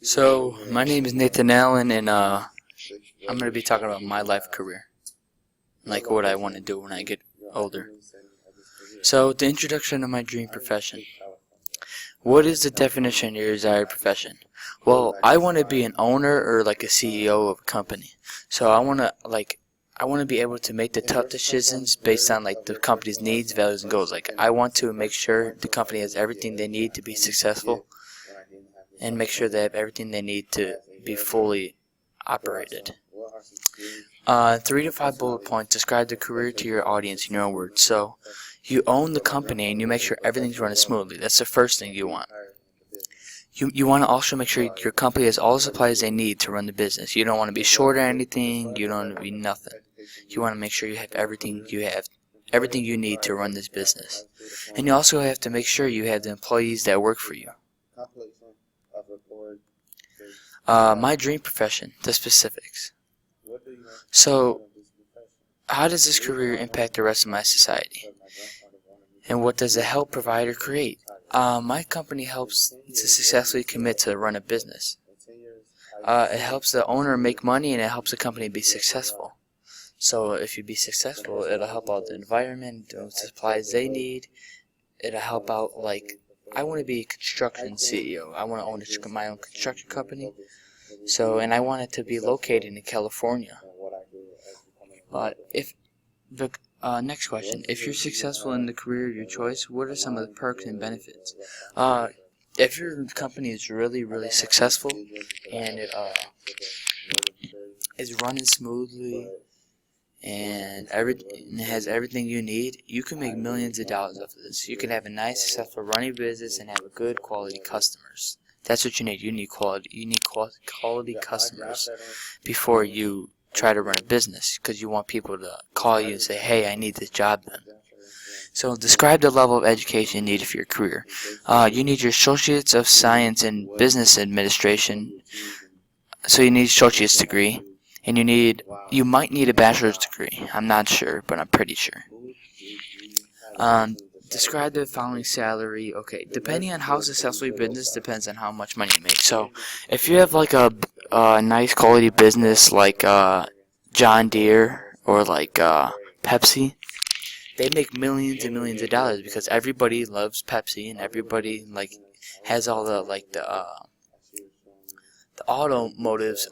So, my name is Nathan Allen, and I'm going to be talking about my life career, like what I want to do when I get older. So, the introduction of my dream profession. What is the definition of your desired profession? Well, I want to be an owner or like a CEO of a company. So, I want to be able to make the tough decisions based on like the company's needs, values, and goals. Like, I want to make sure the company has everything they need to be successful, and make sure they have everything they need to be fully operated. 3 to 5 bullet points describe the career to your audience in your own words. So, you own the company and you make sure everything's running smoothly. That's the first thing you want. You want to also make sure your company has all the supplies they need to run the business. You don't want to be short on anything. You don't want to be nothing. You want to make sure you have everything you need to run this business. And you also have to make sure you have the employees that work for you. My dream profession, the specifics. So, how does this career impact the rest of my society? And what does it help provide or create? My company helps to successfully commit to run a business. It helps the owner make money, and it helps the company be successful. So if you be successful, it'll help out the environment, the supplies they need. It'll help out, like, I want to be a construction CEO. I want to own my own construction company. So, and I want it to be located in California. Next question. If you're successful in the career of your choice, what are some of the perks and benefits? If your company is really, really successful and it is running smoothly and it has everything you need, you can make millions of dollars off of this. You can have a nice, successful running business and have a good quality customers. That's what you need. You need quality. You need quality customers before you try to run a business, because you want people to call you and say, "Hey, I need this job done." So, describe the level of education needed for your career. You need your Associates of Science in Business Administration. So you need an associate's degree, and you might need a bachelor's degree. I'm not sure, but I'm pretty sure. Describe the following salary. Okay, depending on how successful your business depends on how much money you make. So, if you have like a nice quality business like John Deere or like Pepsi, they make millions and millions of dollars because everybody loves Pepsi and everybody like has all the automobiles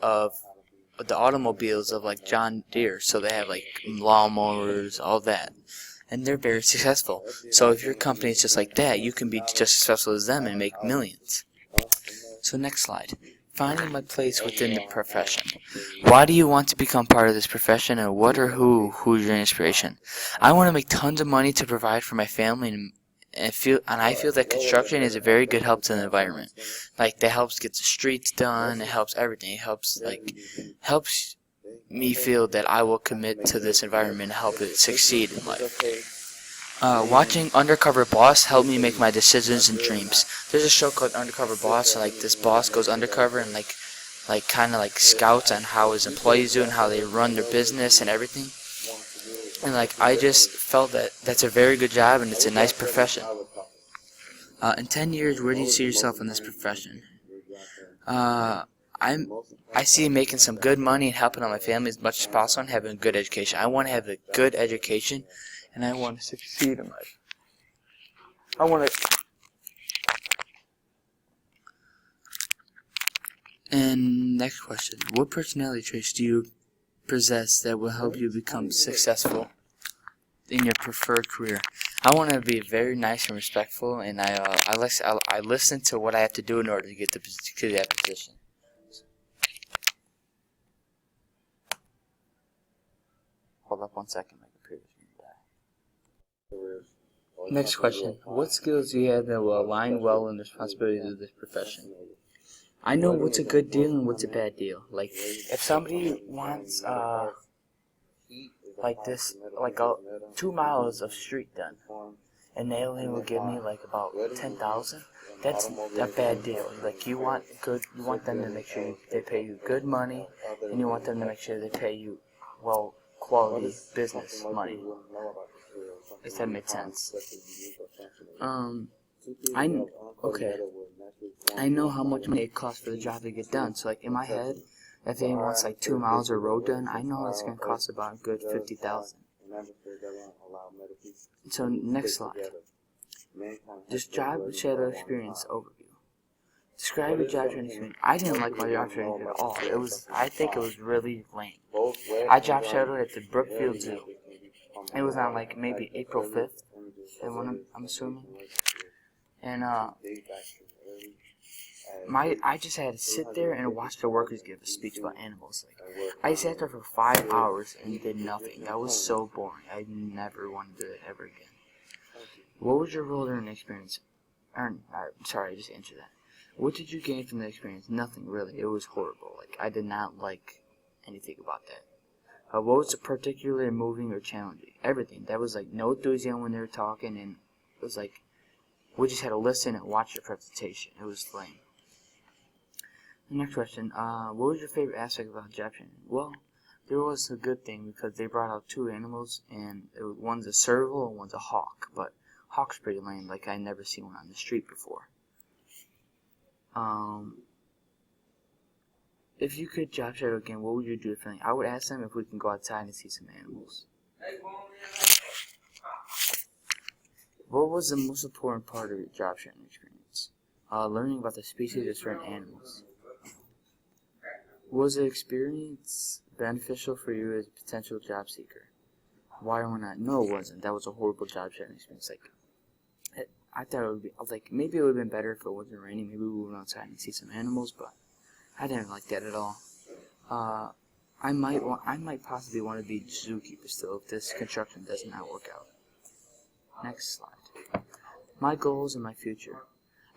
of like John Deere. So they have like lawnmowers, all that. And they're very successful. So if your company is just like that, you can be just as successful as them and make millions. So next slide. Finding my place within the profession. Why do you want to become part of this profession, and who's your inspiration? I want to make tons of money to provide for my family, and I feel that construction is a very good help to the environment. Like, that helps get the streets done, it helps everything. It helps me feel that I will commit to this environment and help it succeed in life. Watching Undercover Boss helped me make my decisions and dreams. There's a show called Undercover Boss, and like this boss goes undercover and like kind of like scouts on how his employees do and how they run their business and everything. And like, I just felt that that's a very good job and it's a nice profession. In 10 years, where do you see yourself in this profession? I see making some good money and helping out my family as much as possible and having a good education. I want to have a good education, and I want to succeed in life. And next question. What personality traits do you possess that will help you become successful in your preferred career? I want to be very nice and respectful, and I listen to what I have to do in order to get to that position. Hold up 1 second, my computer's going to die. Next question. What skills do you have that will align well in the responsibilities of this profession? I know what's a good deal and what's a bad deal. Like, if somebody wants, like 2 miles of street done, and they only will give me like about 10,000, that's a bad deal. Like, you want them to make sure they pay you good money, and you want them to make sure they pay you, well, quality business money. If that makes sense. Okay. I know how much money it costs for the job to get done. So like in my head, if they wants like 2 miles of road done, I know it's gonna cost about a good 50,000. So next slide. Just job shadow experience overview. Describe your job training experience. I didn't like my job training at all. I think it was really lame. I job shadowed at the Brookfield Zoo. It was on like maybe April 5th, I'm assuming. And I just had to sit there and watch the workers give a speech about animals. Like, I sat there for 5 hours and did nothing. That was so boring. I never wanted to do it ever again. What was your role during the experience? Sorry, I just answered that. What did you gain from the experience? Nothing, really. It was horrible. Like, I did not like anything about that. What was particularly moving or challenging? Everything. That was like no enthusiasm when they were talking, and it was like we just had to listen and watch the presentation. It was lame. The next question. What was your favorite aspect about job training? Well, there was a good thing because they brought out 2 animals, and one's a serval and one's a hawk. But hawk's pretty lame. Like, I never seen one on the street before. If you could job shadow again, what would you do differently? I would ask them if we can go outside and see some animals. What was the most important part of your job shadowing experience? Learning about the species of certain animals. Was the experience beneficial for you as a potential job seeker? Why or not? No, it wasn't. That was a horrible job shadowing experience. Like, I thought it would be, like, maybe it would have been better if it wasn't raining. Maybe we went outside and see some animals, but I didn't like that at all. I might possibly want to be zookeeper still if this construction does not work out. Next slide. My goals and my future.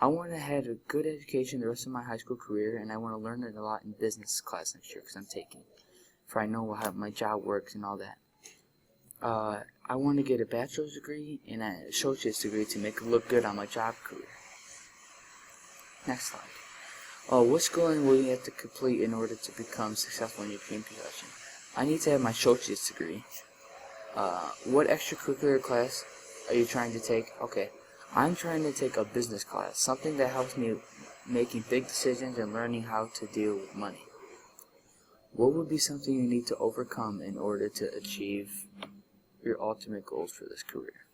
I want to have a good education the rest of my high school career, and I want to learn it a lot in business class next year because I'm taking, for I know how my job works and all that. I want to get a bachelor's degree and an associate's degree to make it look good on my job career. Next slide. What schooling will you have to complete in order to become successful in your dream profession? I need to have my associate's degree. What extracurricular class are you trying to take? Okay, I'm trying to take a business class, something that helps me making big decisions and learning how to deal with money. What would be something you need to overcome in order to achieve your ultimate goals for this career?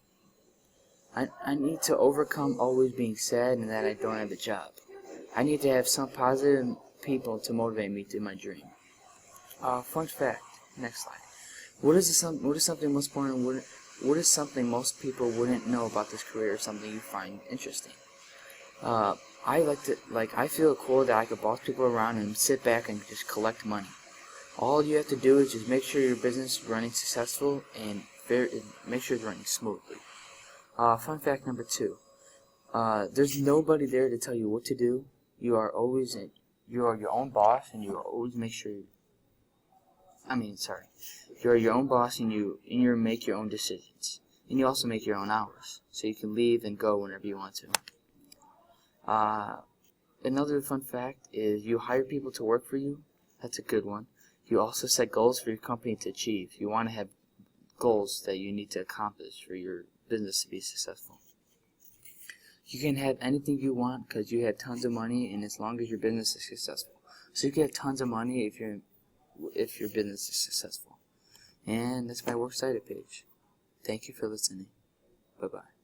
I need to overcome always being sad and that I don't have a job. I need to have some positive people to motivate me to my dream. Fun fact. Next slide. What is something most important? What is something most people wouldn't know about this career, or something you find interesting? I feel cool that I could boss people around and sit back and just collect money. All you have to do is just make sure your business is running successful and make sure it's running smoothly. Fun fact number 2. There's nobody there to tell you what to do. You are your own boss, and you always make sure. You're your own boss, and you make your own decisions, and you also make your own hours, so you can leave and go whenever you want to. Another fun fact is you hire people to work for you. That's a good one. You also set goals for your company to achieve. You want to have goals that you need to accomplish for your business to be successful. You can have anything you want because you have tons of money, and as long as your business is successful. So you can have tons of money if your business is successful. And that's my works cited page. Thank you for listening. Bye-bye.